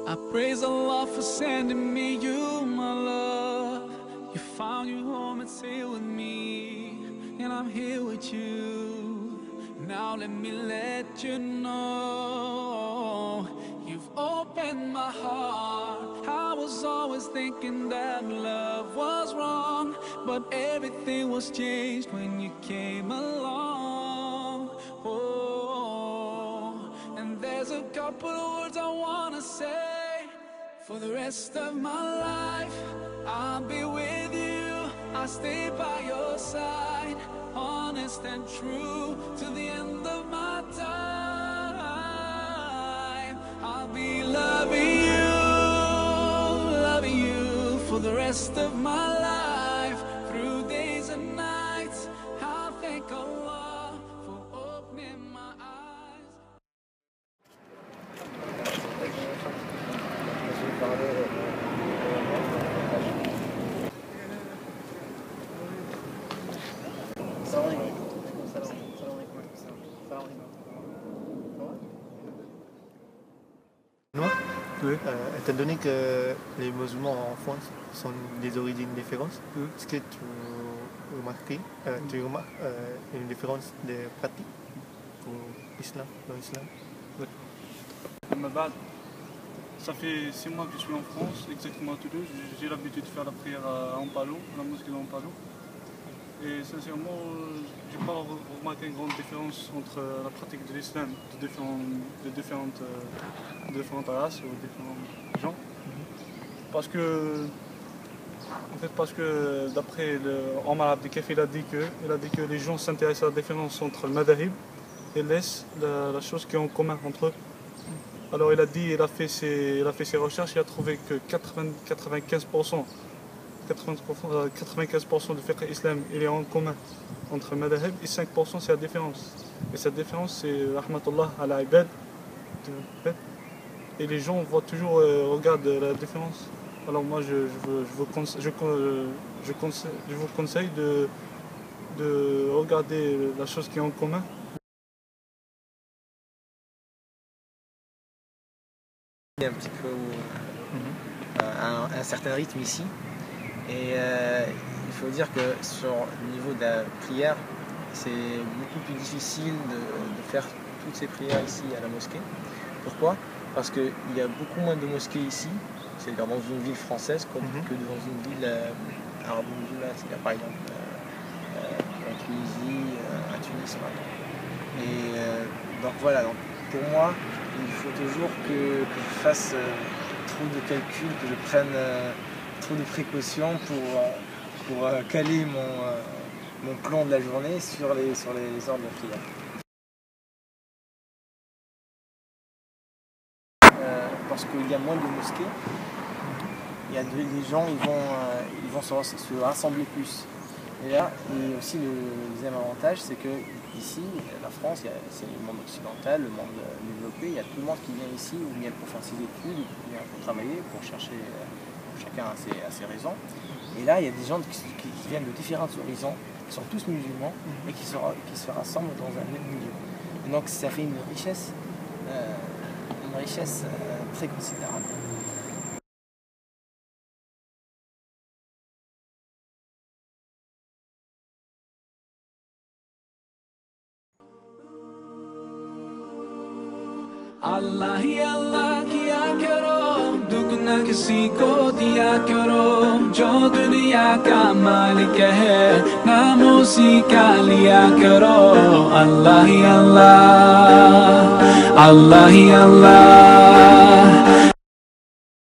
I praise Allah for sending me you, my love. You found your home, it's here with me, and I'm here with you. Now let me let you know, you've opened my heart. I was always thinking that love was wrong, but everything was changed when you came along. Oh, and there's a couple of words I wanna say. For the rest of my life, I'll be with you. I'll stay by your side, honest and true, till the end of my time. I'll be loving you for the rest of my life, through days and nights. I'll thank Allah for opening my eyes. Oui. Étant donné que les musulmans en France sont des origines différentes, est-ce que tu remarques une différence de pratique pour l'islam, dans l'islam? Oui. Ça fait 6 mois que je suis en France, exactement à Toulouse. J'ai l'habitude de faire la prière à Ampalo, à la mosquée d'Ampalo. Et sincèrement, je n'ai pas remarqué une grande différence entre la pratique de l'islam de différentes races ou différents gens. Parce que d'après Omar Abdi Kef, il a dit que les gens s'intéressent à la différence entre le madhahib et laissent la chose qui est en commun entre eux. Alors il a fait ses recherches, il a trouvé que 95% du fiqh islam il est en commun entre le madhahib et 5% c'est la différence. Et cette différence c'est rahmatullah ala ibad. Et les gens voient toujours, regardent la différence. Alors moi je vous conseille de regarder la chose qui est en commun. Un petit peu un certain rythme ici. Et il faut dire que sur le niveau de la prière, c'est beaucoup plus difficile de faire toutes ces prières ici à la mosquée. Pourquoi? Parce qu'il y a beaucoup moins de mosquées ici, c'est-à-dire dans une ville française que dans une ville arabe-musulmane, c'est-à-dire par exemple en Tunisie, à Tunis. Et donc voilà, donc pour moi, il faut toujours que je fasse trop de calculs, que je prenne trop de précautions pour caler mon plan de la journée sur les heures de prière. Parce qu'il y a moins de mosquées, les gens ils vont se rassembler plus. Et là, aussi le deuxième avantage, c'est que ici, la France, c'est le monde occidental, le monde développé, il y a tout le monde qui vient ici, ou vient pour faire ses études, ou vient pour travailler, pour chercher, chacun a ses raisons. Et là, il y a des gens qui viennent de différents horizons, qui sont tous musulmans, et qui se rassemblent dans un même milieu. Et donc ça fait une richesse très considérable. अल्लाह ही अल्लाह किया करो, दुगना किसी को दिया करो, जो दुनिया का मालिक है नाम उसी का लिया करो। अल्लाह ही अल्लाह, अल्लाह ही अल्लाह।